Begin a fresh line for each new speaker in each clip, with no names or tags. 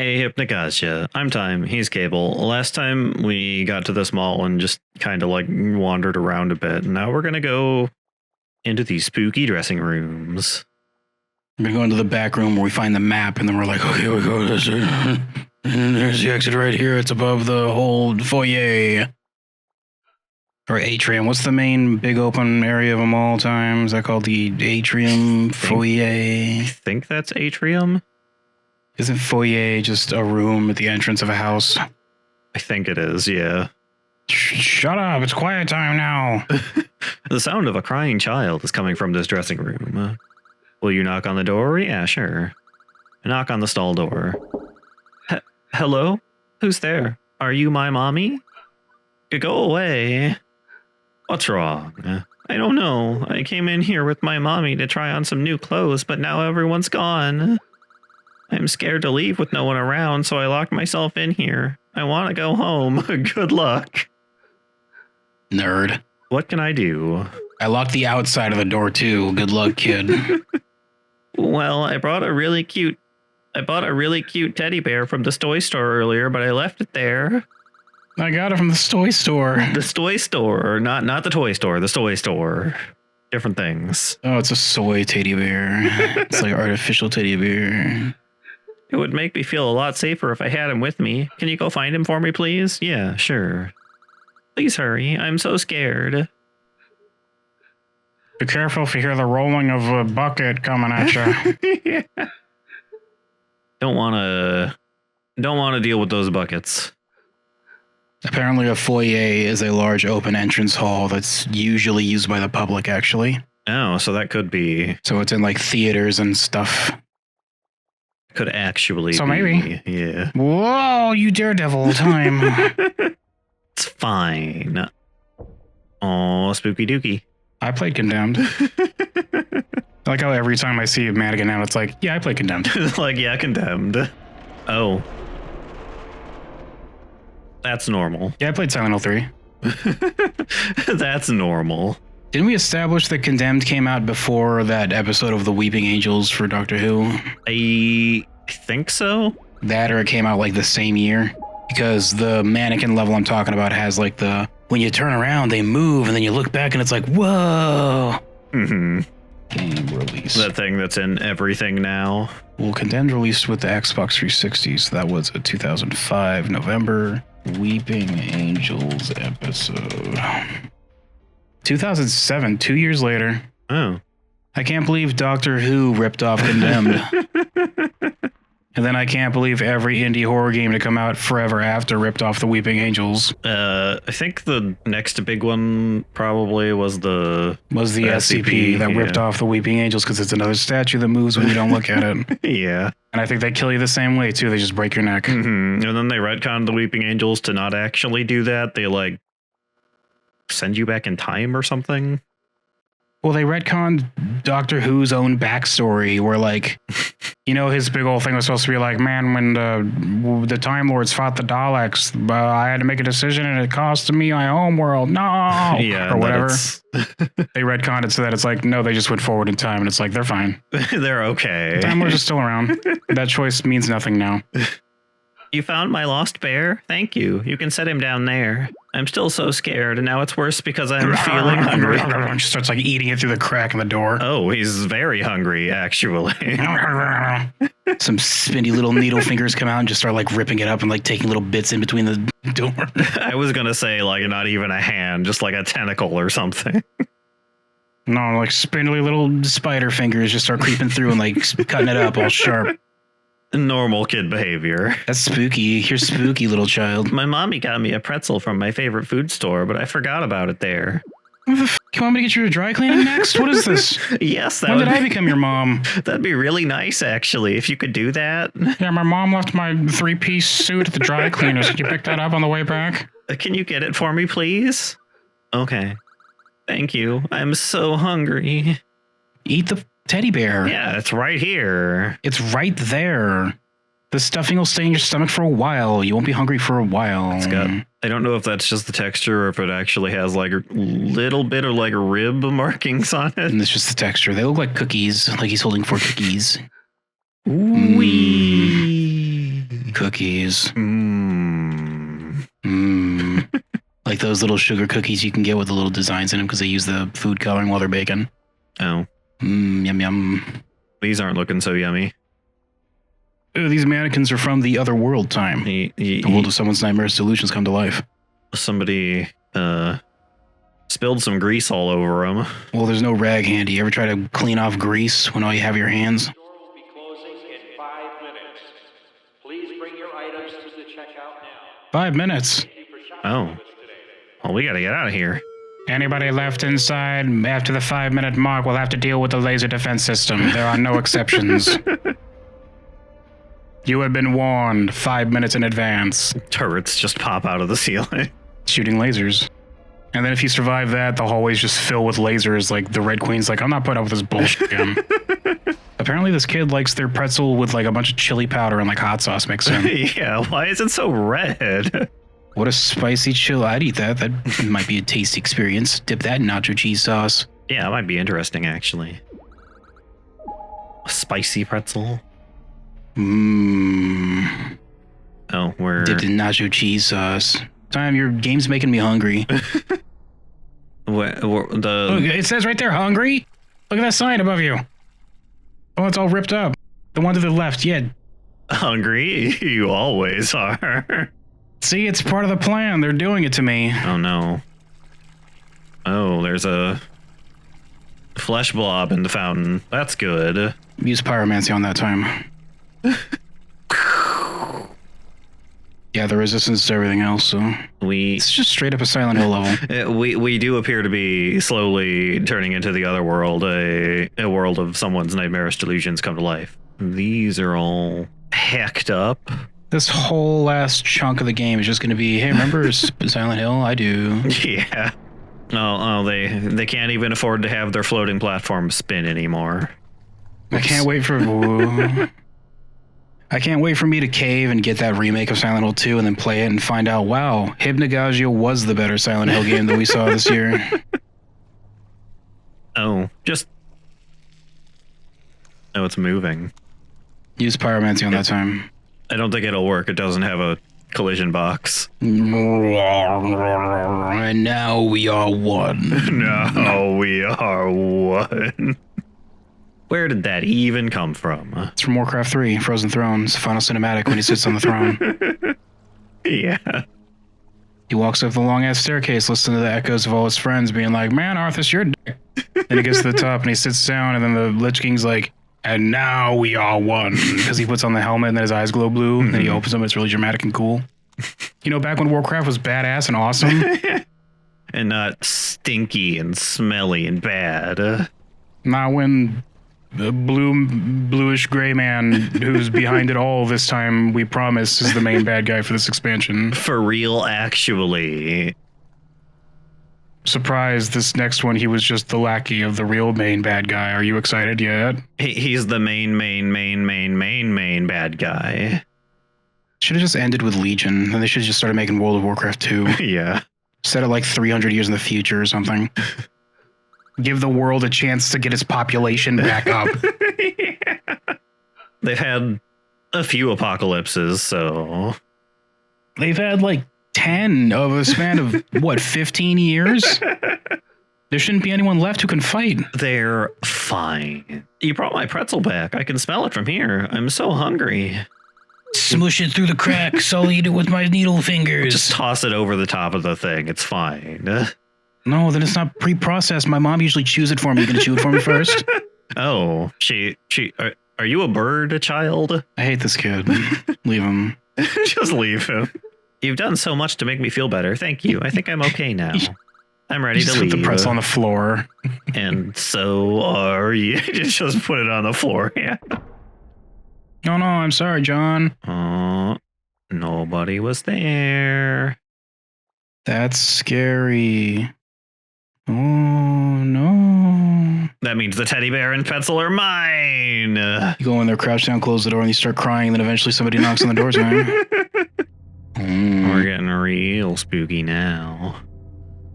Hey, Hypnagogia. I'm Time. He's Cable. Last time we got to this mall and just kind of like wandered around a bit. Now we're going to go into these spooky dressing rooms.
We're going to go into the back room where we find the map, and then we're like, okay, we go. There's the exit right here. It's above the whole foyer. Or atrium. What's the main big open area of a mall time? Is that called the atrium foyer?
I think that's atrium.
Isn't foyer just a room at the entrance of a house?
I think it is, yeah.
Shut up. It's quiet time now.
The sound of a crying child is coming from this dressing room. Will you knock on the door? Yeah, sure. Knock on the stall door. Hello? Who's there? Are you my mommy? Go away. What's wrong? I don't know. I came in here with my mommy to try on some new clothes, but now everyone's gone. I'm scared to leave with no one around, so I locked myself in here. I want to go home. Good luck.
Nerd.
What can I do?
I locked the outside of the door too. Good luck, kid.
Well, I bought a really cute teddy bear from the toy store earlier, but I left it there.
I got it from the toy store.
The toy store, not the toy store, the toy store. Different things.
Oh, it's a soy teddy bear. It's like artificial teddy bear.
It would make me feel a lot safer if I had him with me. Can you go find him for me, please? Yeah, sure. Please hurry. I'm so scared.
Be careful if you hear the rolling of a bucket coming at you.
Yeah. Don't want to deal with those buckets.
Apparently a foyer is a large open entrance hall that's usually used by the public, actually.
Oh, so that could be...
So it's in like theaters and stuff.
Could actually
so
be.
Maybe.
Yeah.
Whoa, you daredevil time.
It's fine. Oh, spooky dookie.
I played Condemned. I like how every time I see a mannequin now, it's like, yeah, I played Condemned.
Like, yeah, Condemned. Oh. That's normal.
Yeah, I played Silent Hill 3.
That's normal.
Didn't we establish that Condemned came out before that episode of The Weeping Angels for Doctor Who?
I think so.
That or it came out like the same year? Because the mannequin level I'm talking about has like the, when you turn around, they move, and then you look back and it's like, whoa.
Mm-hmm.
Game release.
That thing that's in everything now.
Well, Condemned released with the Xbox 360, so that was a 2005 November Weeping Angels episode. 2007, 2 years later.
Oh.
I can't believe Doctor Who ripped off Condemned. And then I can't believe every indie horror game to come out forever after ripped off the Weeping Angels.
I think the next big one probably was the
SCP that ripped off the Weeping Angels because it's another statue that moves when you don't look at it.
Yeah.
And I think they kill you the same way too. They just break your neck.
Mm-hmm. And then they retconned the Weeping Angels to not actually do that. They like send you back in time or something.
Well, they retconned Doctor Who's own backstory where, like, you know, his big old thing was supposed to be like, man, when the Time Lords fought the Daleks, I had to make a decision and it cost me my home world. No!
Yeah,
or whatever. They retconned it so that it's like, no, they just went forward in time and it's like, they're fine.
They're okay.
Time Lords are still around. That choice means nothing now.
You found my lost bear? Thank you. You can set him down there. I'm still so scared, and now it's worse because I'm feeling hungry.
She starts like eating it through the crack in the door.
Oh, he's very hungry, actually.
Some spinny little needle fingers come out and just start like ripping it up and like taking little bits in between the door.
I was gonna say like not even a hand, just like a tentacle or something.
No, like spindly little spider fingers just start creeping through and like cutting it up all sharp.
Normal kid behavior.
That's spooky. You're spooky, little child.
My mommy got me a pretzel from my favorite food store, but I forgot about it there.
What the f***? You want me to get you to dry cleaning next? What is this?
Yes,
when did I become your mom?
That'd be really nice, actually, if you could do that.
Yeah, my mom left my 3-piece suit at the dry cleaners. Can you pick that up on the way back?
Can you get it for me, please? Okay. Thank you. I'm so hungry.
Eat the teddy bear.
Yeah, it's right here.
It's right there. The stuffing will stay in your stomach for a while. You won't be hungry for a while.
I don't know if that's just the texture or if it actually has like a little bit of like rib markings on it.
And it's just the texture. They look like cookies, like he's holding 4 cookies.
Wee.
cookies.
Mmm.
Like those little sugar cookies you can get with the little designs in them because they use the food coloring while they're baking.
Oh.
Yum yum.
These aren't looking so yummy.
Ooh, these mannequins are from the other world time. The world of someone's nightmares solutions come to life.
Somebody spilled some grease all over them.
Well, there's no rag handy. You ever try to clean off grease when all you have are your hands?
The store will be closing in 5 minutes. Please bring your items to the checkout now.
5 minutes.
Thank you for shopping
Oh.
with us today.
Well, we gotta get out of here.
Anybody left inside after the 5-minute mark will have to deal with the laser defense system. There are no exceptions. You have been warned 5 minutes in advance.
Turrets just pop out of the ceiling.
Shooting lasers. And then if you survive that, the hallways just fill with lasers. Like the Red Queen's like, I'm not putting up with this bullshit again. Apparently this kid likes their pretzel with like a bunch of chili powder and like hot sauce mixed in.
Yeah, why is it so red?
What a spicy chill. I'd eat that. That might be a tasty experience. Dip that in nacho cheese sauce.
Yeah, it might be interesting, actually. A spicy pretzel.
Mmm.
Oh, we're...
Dipped in nacho cheese sauce. Time, your game's making me hungry. Look, it says right there, hungry. Look at that sign above you. Oh, it's all ripped up. The one to the left, yeah.
Hungry? You always are.
See, it's part of the plan. They're doing it to me.
Oh, no. Oh, there's a flesh blob in the fountain. That's good.
Use pyromancy on that time. Yeah, the resistance to everything else, so... It's just straight up a Silent Hill level.
We do appear to be slowly turning into the other world, a world of someone's nightmarish delusions come to life. These are all hacked up.
This whole last chunk of the game is just going to be, hey, remember Silent Hill? I do.
Yeah. Oh, they can't even afford to have their floating platform spin anymore.
I can't wait for... I can't wait for me to cave and get that remake of Silent Hill 2 and then play it and find out, wow, Hypnagogia was the better Silent Hill game that we saw this year.
Oh, just... Oh, it's moving.
Use pyromancy on that time.
I don't think it'll work. It doesn't have a collision box.
And now we are one.
No, we are one. Where did that even come from?
It's from Warcraft 3, Frozen Thrones, final cinematic when he sits on the throne.
Yeah.
He walks up the long-ass staircase, listening to the echoes of all his friends being like, man, Arthas, you're a dick. Then he gets to the top and he sits down and then the Lich King's like, and now we are one. Because he puts on the helmet and then his eyes glow blue and then he opens them. It's really dramatic and cool. You know, back when Warcraft was badass and awesome.
And not stinky and smelly and bad.
Not when the bluish gray man who's behind it all this time, we promise, is the main bad guy for this expansion.
For real, actually.
Surprise, this next one, he was just the lackey of the real main bad guy. Are you excited yet?
He's the main bad guy.
Should have just ended with Legion. Then they should have just started making World of Warcraft 2.
Yeah.
Set it like 300 years in the future or something. Give the world a chance to get its population back up.
Yeah. They've had a few apocalypses, so...
They've had like 10 of a span of, what, 15 years? There shouldn't be anyone left who can fight.
They're fine. You brought my pretzel back. I can smell it from here. I'm so hungry.
Smush it through the cracks. I'll eat it with my needle fingers.
Just toss it over the top of the thing. It's fine.
No, then it's not pre-processed. My mom usually chews it for me. You gonna chew it for me first?
Oh, are you a bird, a child?
I hate this kid. Leave him.
Just leave him. You've done so much to make me feel better. Thank you. I think I'm okay now. I'm ready to leave.
Put the pretzel on the floor.
And so are you. Just put it on the floor. Yeah.
Oh no, I'm sorry, John.
Oh, nobody was there.
That's scary. Oh no.
That means the teddy bear and pretzel are mine.
You go in there, crouch down, close the door, and you start crying, and then eventually somebody knocks on the door, man.
We're getting real spooky now.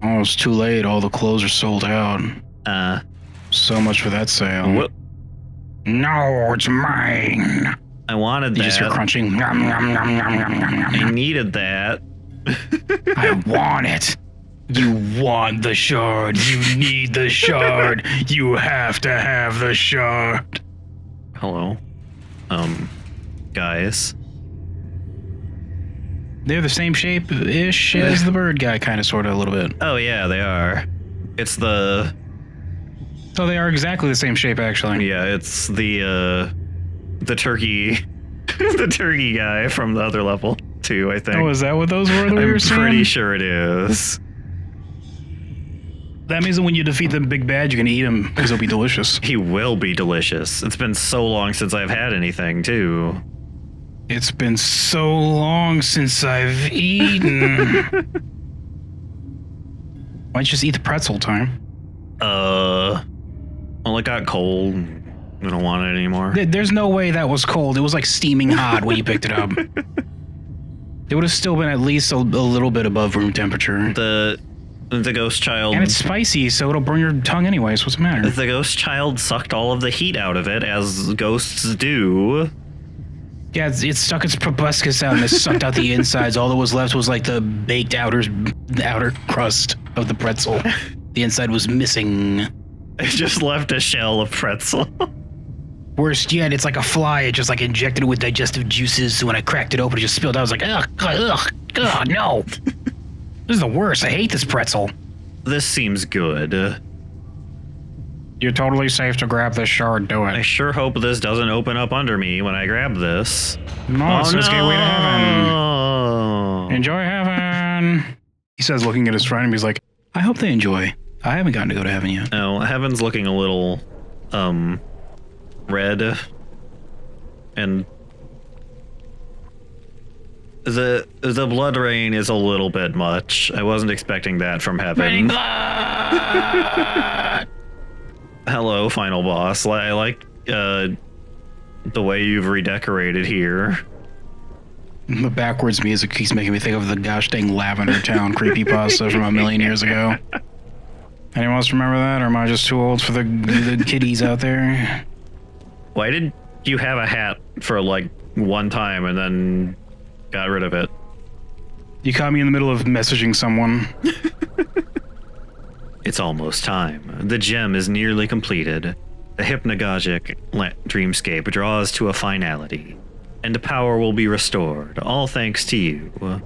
Oh, it's too late. All the clothes are sold out. So much for that sale.
Whoop.
No, it's mine.
I wanted
You
that.
just hear crunching. Nom, nom, nom, nom, nom, nom, nom,
I
nom.
needed that.
I want it. You want the shard. You need the shard. You have to have the shard.
Hello. Guys.
They're the same shape-ish as the bird guy, kind of, sort of, a little bit.
Oh yeah, they are. It's the
So they are exactly the same shape, actually.
yeah, it's the turkey the turkey guy from the other level too, I think.
Oh, is that what those were that we
I'm
were seeing?
pretty sure it is.
That means that when you defeat the big bad, you're gonna eat him because he'll be delicious.
He will be delicious. It's been so long since I've had anything too.
It's been so long since I've eaten. Why don't you just eat the pretzel, Time?
Well, it got cold. I don't want it anymore.
There's no way that was cold. It was like steaming hot when you picked it up. It would have still been at least a little bit above room temperature.
The ghost child.
And it's spicy, so it'll burn your tongue anyway, so what's the matter?
The ghost child sucked all of the heat out of it, as ghosts do.
Yeah, it stuck its proboscis out and it sucked out the insides. All that was left was like the baked the outer crust of the pretzel. The inside was missing.
It just left a shell of pretzel.
Worst yet, it's like a fly. It just like injected it with digestive juices. So when I cracked it open, it just spilled out. I was like, ugh, no. This is the worst. I hate this pretzel.
This seems good.
You're totally safe to grab this shard. Do
I
it.
sure hope this doesn't open up under me when I grab this.
No, it's just gateway to heaven.
no!
Enjoy heaven. He says, looking at his friend, and he's like, I hope they enjoy. I haven't gotten to go to heaven yet.
Oh, heaven's looking a little, red. And the blood rain is a little bit much. I wasn't expecting that from heaven. Hello, final boss. I like the way you've redecorated here.
The backwards music keeps making me think of the gosh dang Lavender Town creepypasta from a million years ago. Anyone else remember that, or am I just too old for the kiddies out there?
Why did you have a hat for like one time and then got rid of it?
You caught me in the middle of messaging someone.
It's almost time. The gem is nearly completed. The hypnagogic dreamscape draws to a finality, and power will be restored, all thanks to you.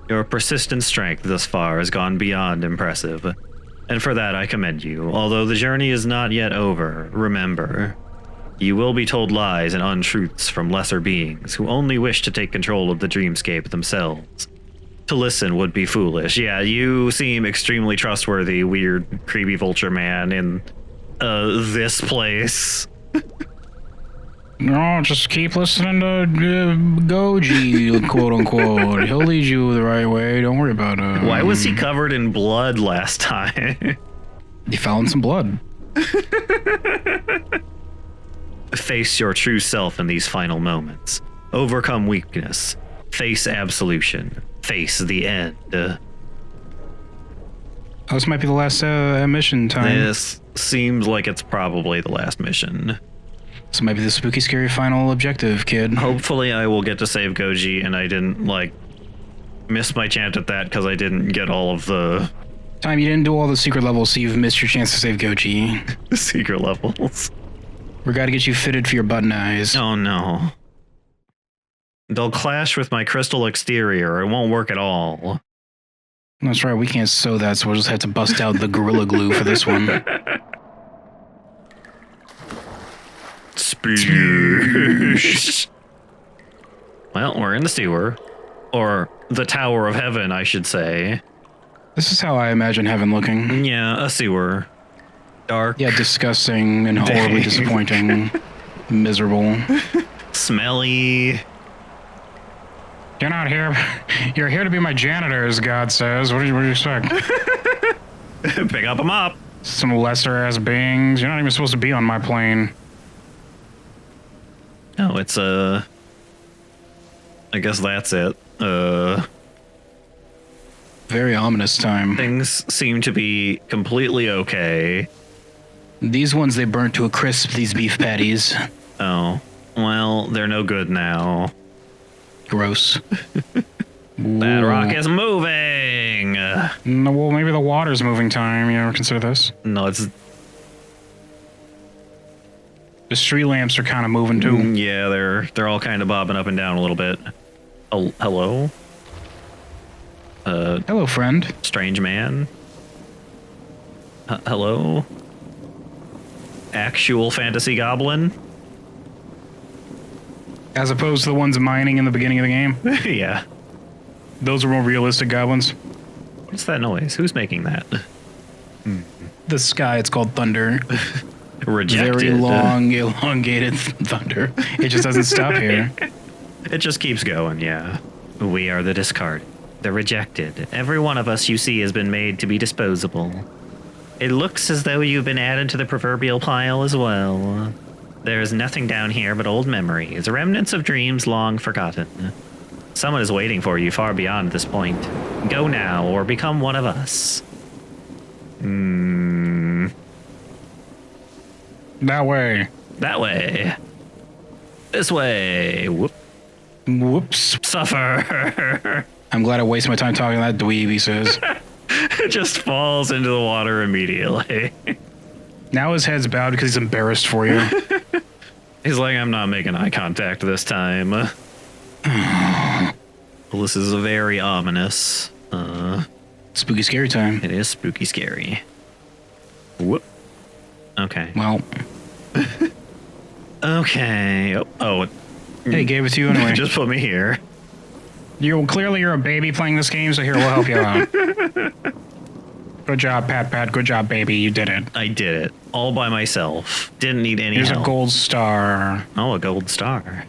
Your persistent strength thus far has gone beyond impressive, and for that I commend you. Although the journey is not yet over, remember, you will be told lies and untruths from lesser beings who only wish to take control of the dreamscape themselves. To listen would be foolish. Yeah, you seem extremely trustworthy, weird, creepy vulture man in this place.
No, just keep listening to Goji, quote unquote. He'll lead you the right way. Don't worry about it.
Why was he covered in blood last time?
He fell in some blood.
Face your true self in these final moments. Overcome weakness. Face absolution. Face the end.
Oh, this might be the last mission time.
This seems like it's probably the last mission.
This might be the spooky, scary final objective, kid.
Hopefully I will get to save Goji and I didn't, like, miss my chance at that because I didn't get all of the
Time, you didn't do all the secret levels, so you've missed your chance to save Goji.
secret levels.
We gotta get you fitted for your button eyes.
Oh no. They'll clash with my crystal exterior. It won't work at all.
That's right, we can't sew that, so we'll just have to bust out the Gorilla Glue for this one.
Sploosh. Well, we're in the sewer. Or the Tower of Heaven, I should say.
This is how I imagine heaven looking.
Yeah, a sewer. Dark.
Yeah, disgusting and horribly disappointing. Miserable.
Smelly.
You're not here. You're here to be my janitor, as God says. What do you expect?
Pick up a mop.
Some lesser-ass beings. You're not even supposed to be on my plane.
Oh, it's I guess that's it.
Very ominous time.
Things seem to be completely okay.
These ones, they burnt to a crisp, these beef patties.
Oh. Well, they're no good now.
Gross.
That rock is moving.
No, well, maybe the water's moving time. You ever consider this?
No, it's...
The street lamps are kind of moving too.
Yeah, they're all kind of bobbing up and down a little bit. Oh, hello?
Hello, friend.
Strange man? Hello? Actual fantasy goblin?
As opposed to the ones mining in the beginning of the game.
Yeah.
Those are more realistic goblins.
What's that noise? Who's making that?
The sky, it's called thunder.
Rejected.
Very long, elongated thunder. It just doesn't stop here.
It just keeps going, yeah. We are the discarded, the rejected. Every one of us you see has been made to be disposable. It looks as though you've been added to the proverbial pile as well. There is nothing down here but old memories, remnants of dreams long forgotten. Someone is waiting for you far beyond this point. Go now or become one of us.
That way.
That way. This way. Whoop.
Whoops.
Suffer.
I'm glad I wasted my time talking to that dweeb, he says.
It just falls into the water immediately.
Now his head's bowed because he's embarrassed for you.
He's like, I'm not making eye contact this time. Well, this is very ominous.
Spooky scary time.
It is spooky scary. Whoop. Okay.
Well.
Okay. Oh.
Hey, gave it to you anyway.
Just put me here.
Clearly you're a baby playing this game, so here, we'll help you out. Good job, Pat. Good job, baby. You did it.
I did it. All by myself. Didn't need any
Here's
help.
a gold star.
Oh, a gold star.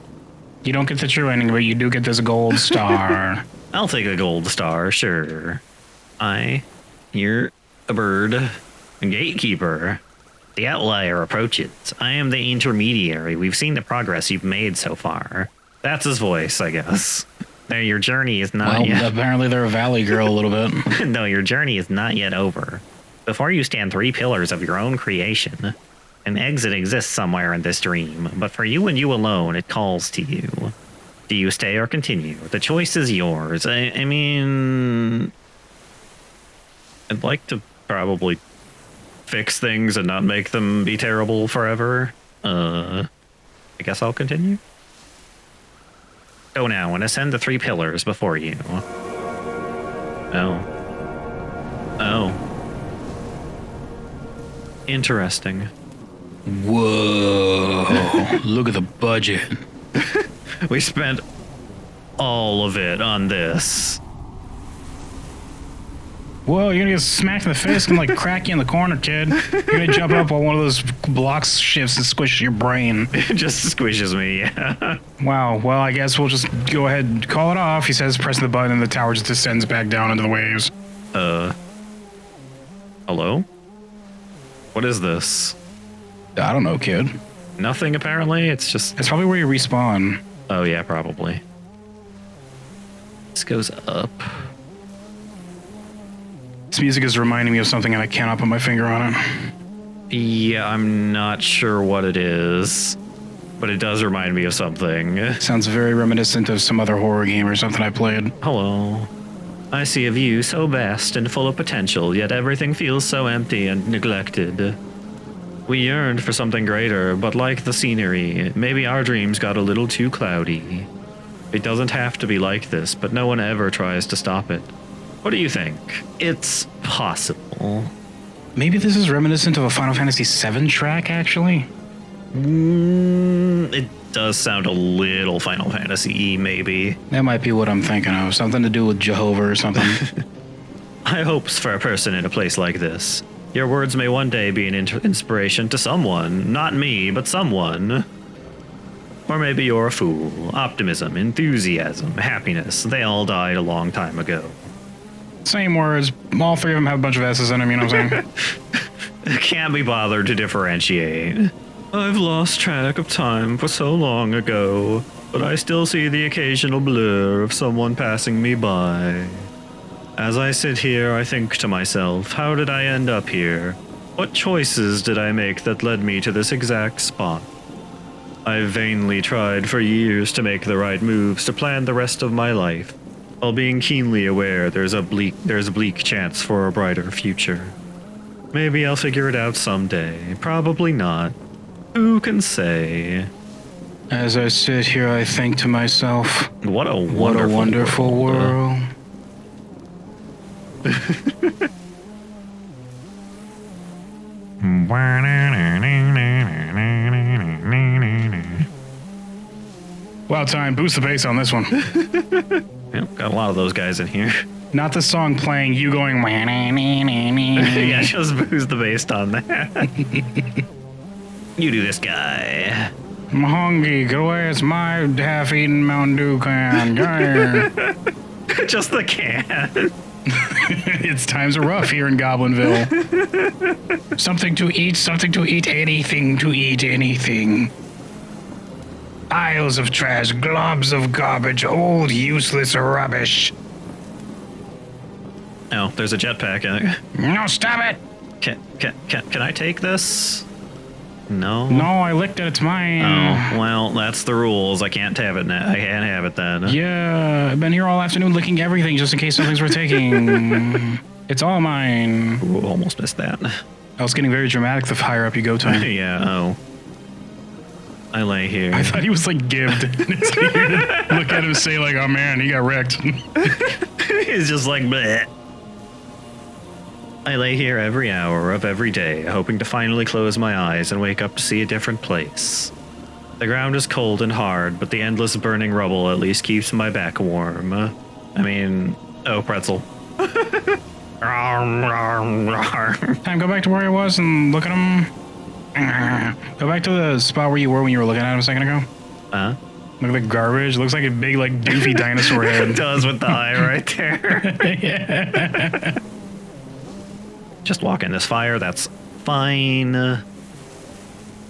You don't get the true ending, but you do get this gold star.
I'll take a gold star, sure. You're a bird. A gatekeeper. The outlier approaches. I am the intermediary. We've seen the progress you've made so far. That's his voice, I guess. There, your journey is not yet.
Well, apparently they're a valley girl a little bit.
No, your journey is not yet over. Before you stand three pillars of your own creation. An exit exists somewhere in this dream, but for you and you alone, it calls to you. Do you stay or continue? The choice is yours. I mean... I'd like to probably fix things and not make them be terrible forever. I guess I'll continue. Go now and ascend the three pillars before you. Oh. Interesting.
Whoa. Look at the budget.
We spent all of it on this.
Whoa, you're gonna get smacked in the face and like crack you in the corner, kid. You're gonna jump up while one of those blocks shifts and squish your brain.
It just squishes me, yeah.
Wow, well, I guess we'll just go ahead and call it off. He says, pressing the button, and the tower just descends back down into the waves.
Hello? What is this?
I don't know, kid.
Nothing, apparently? It's just...
It's probably where you respawn.
Oh, yeah, probably. This goes up.
This music is reminding me of something, and I cannot put my finger on it.
Yeah, I'm not sure what it is, but it does remind me of something.
Sounds very reminiscent of some other horror game or something I played.
Hello. I see a view so vast and full of potential, yet everything feels so empty and neglected. We yearned for something greater, but like the scenery, maybe our dreams got a little too cloudy. It doesn't have to be like this, but no one ever tries to stop it. What do you think? It's possible.
Maybe this is reminiscent of a Final Fantasy VII track, actually?
It does sound a little Final Fantasy-y, maybe.
That might be what I'm thinking of. Something to do with Jehovah or something.
High hopes for a person in a place like this. Your words may one day be an inspiration to someone. Not me, but someone. Or maybe you're a fool. Optimism, enthusiasm, happiness. They all died a long time ago.
Same words. All three of them have a bunch of S's in them, you know what I'm saying?
Can't be bothered to differentiate. I've lost track of time for so long ago, but I still see the occasional blur of someone passing me by. As I sit here, I think to myself, how did I end up here? What choices did I make that led me to this exact spot? I've vainly tried for years to make the right moves to plan the rest of my life, while being keenly aware there's a bleak chance for a brighter future. Maybe I'll figure it out someday. Probably not. Who can say?
As I sit here, I think to myself,
What a
wonderful world. Wow, time. Boost the bass on this one.
Yeah, got a lot of those guys in here.
Not the song playing, you going.
Yeah, just boost the bass on that. You do this guy.
I'm hungry. Get away. It's my half-eaten Mountain Dew can.
Just the can.
It's times are rough here in Goblinville. Something to eat, anything to eat, anything. Piles of trash, globs of garbage, old useless rubbish.
Oh, there's a jetpack in it.
No, stop it!
Can I take this? No.
No, I licked it. It's mine.
Oh, well, that's the rules. I can't have it now. I can't have it then.
Yeah, I've been here all afternoon licking everything just in case something's worth taking. It's all mine.
Ooh, almost missed that.
I was getting very dramatic the higher up you go, Time.
Yeah, oh. I lay here.
I thought he was like gibbed. It's weird to look at him and say like, oh man, he got wrecked.
He's just like, bleh. I lay here every hour of every day, hoping to finally close my eyes and wake up to see a different place. The ground is cold and hard, but the endless burning rubble at least keeps my back warm. Oh, pretzel.
Time, go back to where I was and look at him. Go back to the spot where you were when you were looking at him a second ago.
Huh?
Look at the garbage. It looks like a big, like, doofy dinosaur head.
It does with the eye right there.
Yeah.
Just walk in this fire, that's fine.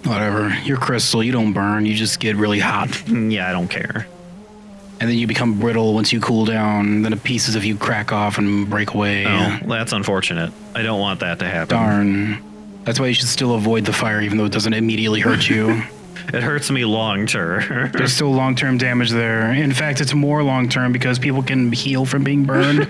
Whatever. You're crystal. You don't burn. You just get really hot.
Yeah, I don't care.
And then you become brittle once you cool down. Then the pieces of you crack off and break away.
Oh, that's unfortunate. I don't want that to happen.
Darn. That's why you should still avoid the fire, even though it doesn't immediately hurt you.
It hurts me long term.
There's still long-term damage there. In fact, it's more long-term because people can heal from being burned,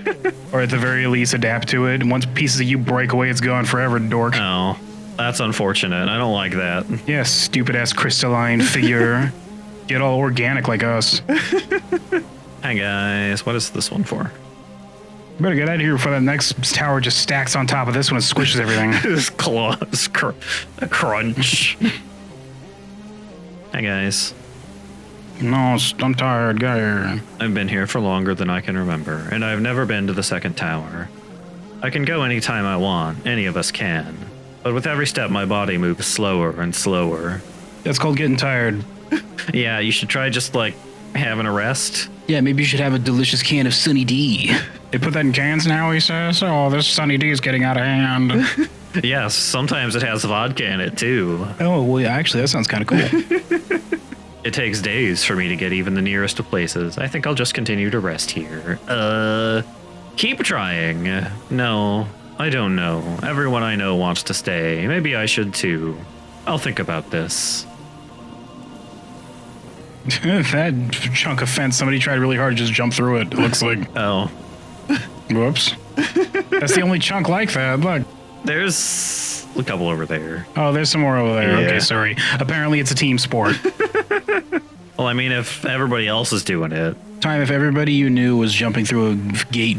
or at the very least adapt to it. And once pieces of you break away, it's gone forever, dork.
Oh, that's unfortunate. I don't like that.
Yeah, stupid-ass crystalline figure. Get all organic like us.
Hi guys, what is this one for?
Better get out of here before that next tower just stacks on top of this one and squishes everything.
This claws, a crunch. Hi guys.
No, I'm tired. Get here.
I've been here for longer than I can remember, and I've never been to the second tower. I can go anytime I want, any of us can. But with every step, my body moves slower and slower.
That's called getting tired.
Yeah, you should try just, like, having a rest.
Yeah, maybe you should have a delicious can of Sunny D. They put that in cans now, he says? Oh, this Sunny D is getting out of hand.
Yes, sometimes it has vodka in it, too.
Oh, well, actually, that sounds kind of cool.
It takes days for me to get even the nearest of places. I think I'll just continue to rest here. Keep trying. No, I don't know. Everyone I know wants to stay. Maybe I should too. I'll think about this.
That chunk of fence, somebody tried really hard to just jump through it, it looks like.
Oh.
Whoops. That's the only chunk like that, look.
There's a couple over there.
Oh, there's some more over there.
Yeah.
Okay, sorry. Apparently it's a team sport.
Well, I mean, if everybody else is doing it.
Time, if everybody you knew was jumping through a gate,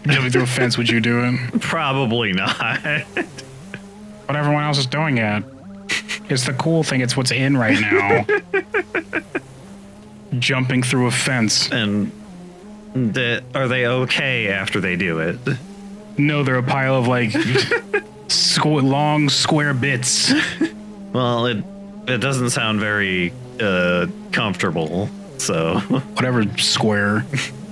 jumping through a fence, would you do it?
Probably not.
But everyone else is doing it. It's the cool thing. It's what's in right now. Jumping through a fence.
And are they okay after they do it?
No, they're a pile of like long square bits.
Well, it doesn't sound very comfortable, so.
Whatever, square.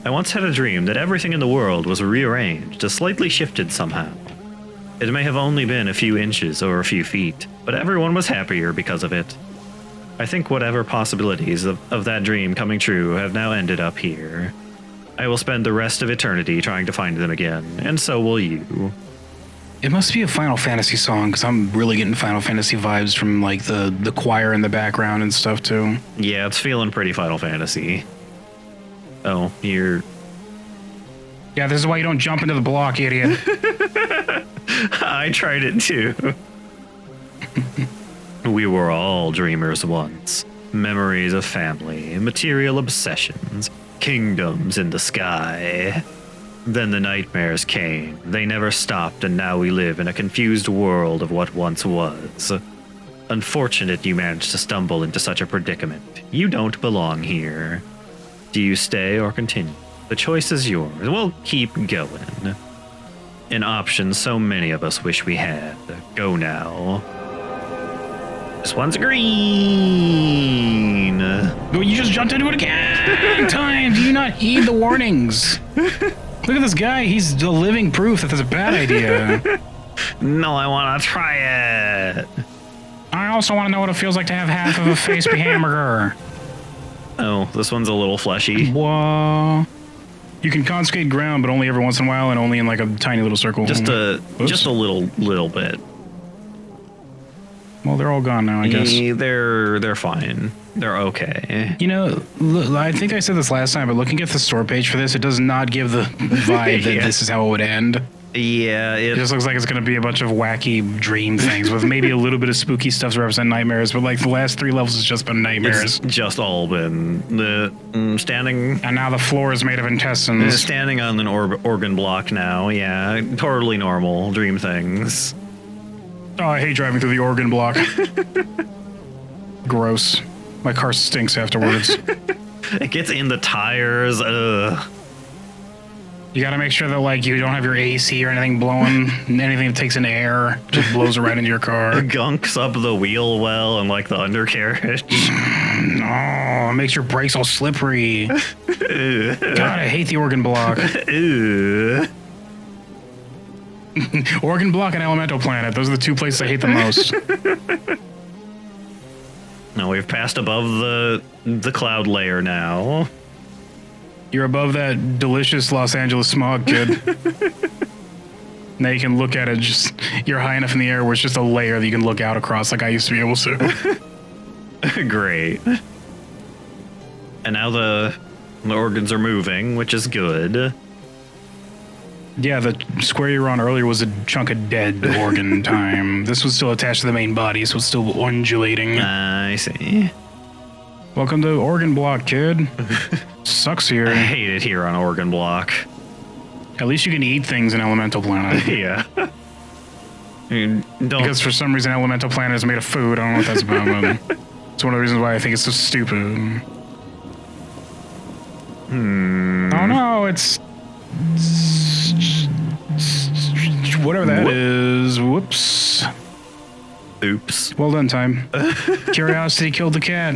I once had a dream that everything in the world was rearranged, just slightly shifted somehow. It may have only been a few inches or a few feet, but everyone was happier because of it. I think whatever possibilities of that dream coming true have now ended up here. I will spend the rest of eternity trying to find them again, and so will you.
It must be a Final Fantasy song because I'm really getting Final Fantasy vibes from like the choir in the background and stuff too.
Yeah, it's feeling pretty Final Fantasy. Oh, you're...
Yeah, this is why you don't jump into the block, idiot.
I tried it too. We were all dreamers once. Memories of family, material obsessions, kingdoms in the sky. Then the nightmares came. They never stopped, and now we live in a confused world of what once was. Unfortunate you managed to stumble into such a predicament. You don't belong here. Do you stay or continue? The choice is yours. We'll keep going. An option so many of us wish we had. Go now. This one's green.
Oh, you just jumped into it again! Time! Do you not heed the warnings? Look at this guy. He's the living proof that that's a bad idea.
No, I want to try it.
I also want to know what it feels like to have half of a face be hamburger.
Oh, this one's a little fleshy.
Whoa. You can confiscate ground, but only every once in a while and only in like a tiny little circle.
Just a
Oops.
little bit.
Well, they're all gone now, I guess.
They're fine. They're okay.
You know, I think I said this last time, but looking at the store page for this, it does not give the vibe that
Yeah.
this is how it would end.
Yeah,
It just looks like it's going to be a bunch of wacky dream things with maybe a little bit of spooky stuff to represent nightmares, but like the last 3 levels has just been nightmares.
it's just all been the standing.
And now the floor is made of intestines.
Standing on an organ block now. Yeah, totally normal dream things.
Oh, I hate driving through the organ block. Gross. My car stinks afterwards.
It gets in the tires. Ugh.
You got to make sure that like you don't have your AC or anything blowing. Anything that takes in air just blows right into your car.
Gunks up the wheel well and like the undercarriage.
Oh, it makes your brakes all slippery. God, I hate the organ block.
Ew.
Organ block and Elemental Planet. Those are the 2 places I hate the most.
Now we've passed above the cloud layer now.
You're above that delicious Los Angeles smog, kid. Now you can look at it, just you're high enough in the air where it's just a layer that you can look out across like I used to be able to.
Great. And now the organs are moving, which is good.
Yeah, the square you were on earlier was a chunk of dead organ time. This was still attached to the main body, so it's still undulating.
I see.
Welcome to Organ Block, kid. Sucks
I
here.
hate it here on Organ Block.
At least you can eat things in Elemental Planet.
Yeah. You don't.
Because for some reason Elemental Planet is made of food. I don't know what that's about. But it's one of the reasons why I think it's so stupid. Oh no, it's whatever that is. Whoops.
Oops.
Well done, time. Curiosity killed the cat.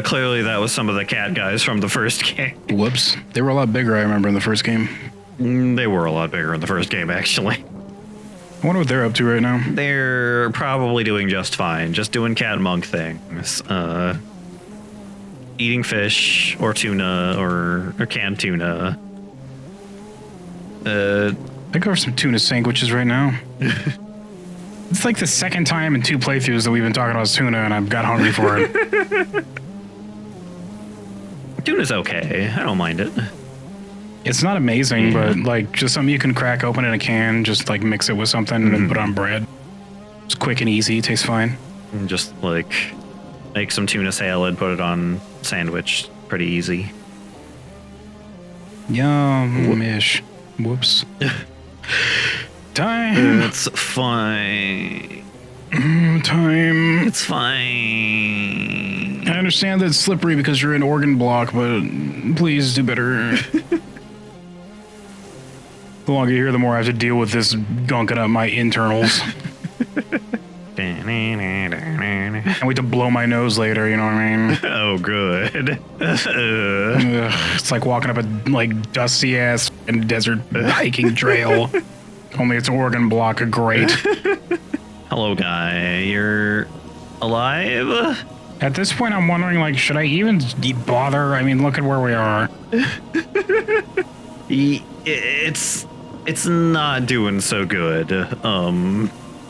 Clearly, that was some of the cat guys from the first game.
Whoops. They were a lot bigger, I remember, in the first game.
They were a lot bigger in the first game, actually.
I wonder what they're up to right now.
They're probably doing just fine. Just doing cat monk things. Eating fish or tuna or canned tuna.
I go for some tuna sandwiches right now. It's like the second time in 2 playthroughs that we've been talking about tuna, and I've got hungry for it.
Tuna's okay. I don't mind it.
It's not amazing, but like just something you can crack open in a can, just like mix it with something and then put it on bread. It's quick and easy. Tastes fine.
And just like make some tuna salad, put it on sandwich. Pretty easy.
Yum-ish. Whoops. Time.
It's fine.
Time.
It's fine.
I understand that it's slippery because you're an organ block, but please do better. The longer you're here, the more I have to deal with this gunking up my internals. I wait to blow my nose later, you know what I mean?
Oh, good.
Ugh, it's like walking up a like dusty ass and desert hiking trail. Only it's an organ block. Great.
Hello, guy. You're alive?
At this point, I'm wondering, like, should I even bother? I mean, look at where we are.
It's It's not doing so good.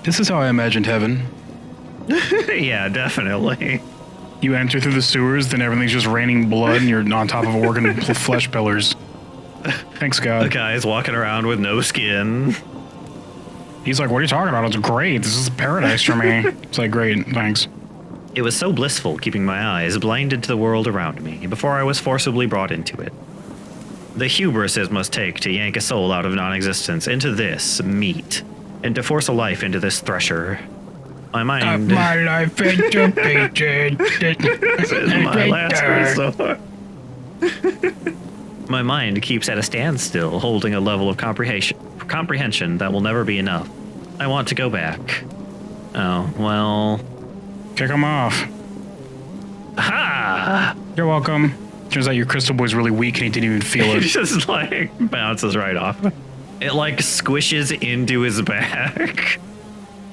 This is how I imagined heaven.
Yeah, definitely.
You enter through the sewers, then everything's just raining blood, and you're on top of organ flesh pillars. Thanks,
The
God.
guy's walking around with no skin.
He's like, what are you talking about? It's great. This is paradise for me. It's like, great, thanks.
It was so blissful keeping my eyes blinded to the world around me before I was forcibly brought into it. The hubris it must take to yank a soul out of non-existence into this meat, and to force a life into this thresher. My mind...
my life into pieces.
This is my last resort. My mind keeps at a standstill, holding a level of comprehension that will never be enough. I want to go back. Oh, well...
Kick him off.
Ha!
You're welcome. Turns out your crystal boy's really weak and he didn't even feel
It
it.
just, like, bounces right off. It, like, squishes into his back.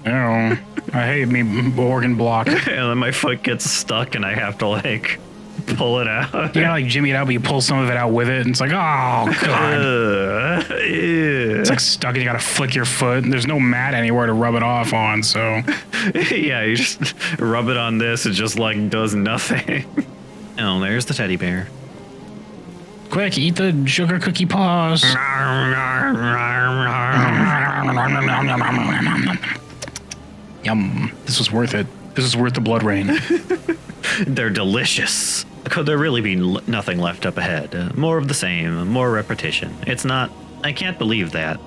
Ew. I hate me organ block.
And then my foot gets stuck and I have to, like, pull it out.
You gotta like jimmy it out, but you pull some of it out with it, and it's like, oh god.
Ew.
It's like stuck, and you gotta flick your foot. And there's no mat anywhere to rub it off on, so.
Yeah, you just rub it on this, it just, like, does nothing. Oh, there's the teddy bear.
Quick, eat the sugar cookie paws. Yum. This was worth it. This is worth the blood rain.
They're delicious. Could there really be nothing left up ahead? More of the same, more repetition. It's not... I can't believe that.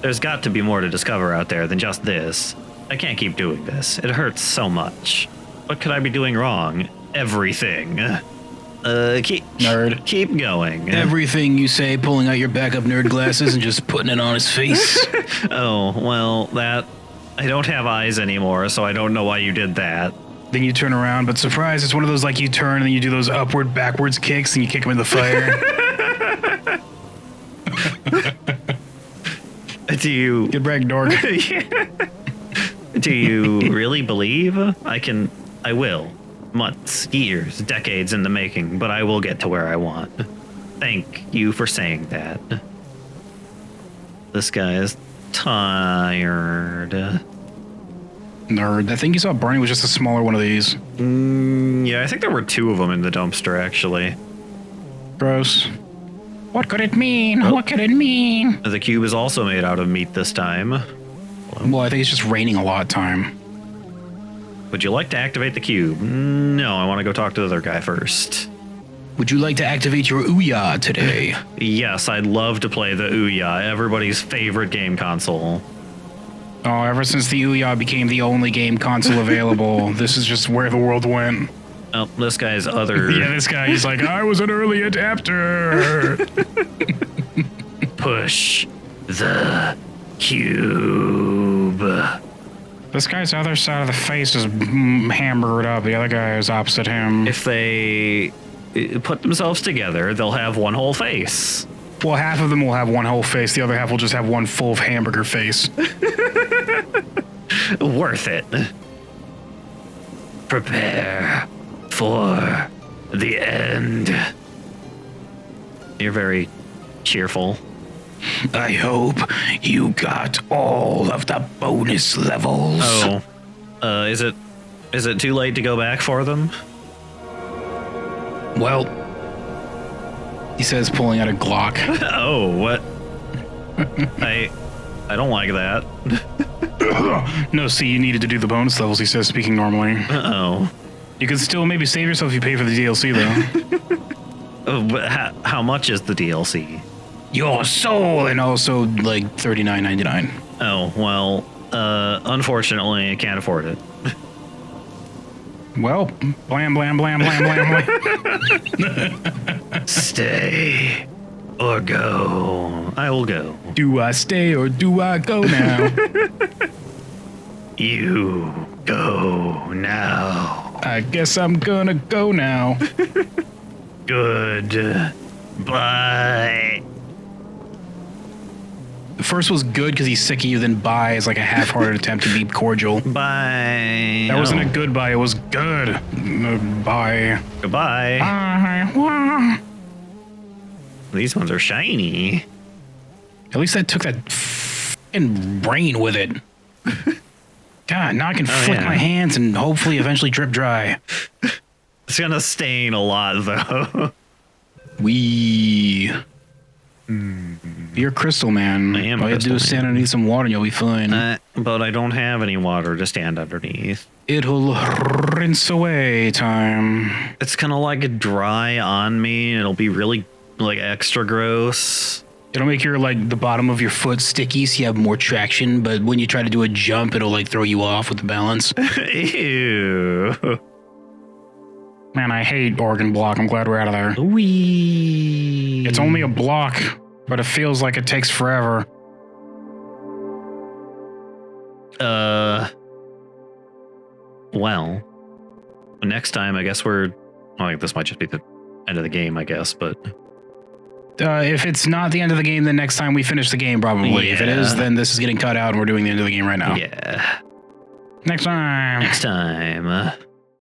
There's got to be more to discover out there than just this. I can't keep doing this. It hurts so much. What could I be doing wrong? Everything.
Nerd.
Keep going.
Everything you say, pulling out your backup nerd glasses and just putting it on his face.
Oh, well, that... I don't have eyes anymore, so I don't know why you did that.
Then you turn around, but surprise, it's one of those like you turn and then you do those upward, backwards kicks and you kick him in the fire.
Do you...
Get back, dork.
Do you really believe? I will. Months, years, decades in the making, but I will get to where I want. Thank you for saying that. This guy is tired.
Nerd. I think you saw Barney was just a smaller one of these.
Yeah, I think there were two of them in the dumpster, actually.
Gross. What could it mean? What could it mean?
The cube is also made out of meat this time.
Well, I think it's just raining a lot time.
Would you like to activate the cube? No, I want to go talk to the other guy first.
Would you like to activate your Ouya today?
Yes, I'd love to play the Ouya, everybody's favorite game console.
Oh, ever since the Ouya became the only game console available, this is just where the world went.
Oh, this guy's other...
Yeah, this guy, he's like, I was an early adapter.
Push the cube.
This guy's other side of the face is hamburgered up. The other guy is opposite him.
If they put themselves together, they'll have one whole face.
Well, half of them will have one whole face. The other half will just have one full of hamburger face.
Worth it. Prepare for the end. You're very cheerful.
I hope you got all of the bonus levels.
Oh. Is it too late to go back for them?
Well, he says, pulling out a Glock.
Oh, what? I don't like that.
No, see, you needed to do the bonus levels, he says, speaking normally.
Uh-oh.
You can still maybe save yourself if you pay for the DLC, though.
But how much is the DLC?
Your soul, and also, like, $39.99.
Oh, well, unfortunately, I can't afford it.
Well, blam, blam, blam, blam, blam, blam.
Stay or go. I will go.
Do I stay or do I go now?
You go now.
I guess I'm gonna go now.
Good. Bye.
The first was good because he's sick of you, then bye is like a half-hearted attempt to be cordial.
Bye.
That wasn't a goodbye, it was good. Bye.
Goodbye.
Bye.
These ones are shiny.
At least that took that fucking rain with it. God, now I can flick my hands and hopefully eventually drip dry.
It's gonna stain a lot, though.
You're Crystal Man.
I am
All you have to do is
Crystal
stand underneath some water and you'll be fine.
But I don't have any water to stand underneath.
It'll rinse away time.
It's kind of like dry on me. It'll be really like extra gross.
It'll make your like the bottom of your foot sticky so you have more traction, but when you try to do a jump, it'll like throw you off with the balance.
Ew.
Man, I hate Oregon Block. I'm glad we're out of there.
Wee.
It's only a block, but it feels like it takes forever.
Well, next time I guess we're. Well, this might just be the end of the game, I guess, but.
If it's not the end of the game, then next time we finish the game, probably.
Yeah.
If it is, then this is getting cut out and we're doing the end of the game right now.
Yeah.
Next time.
Next time.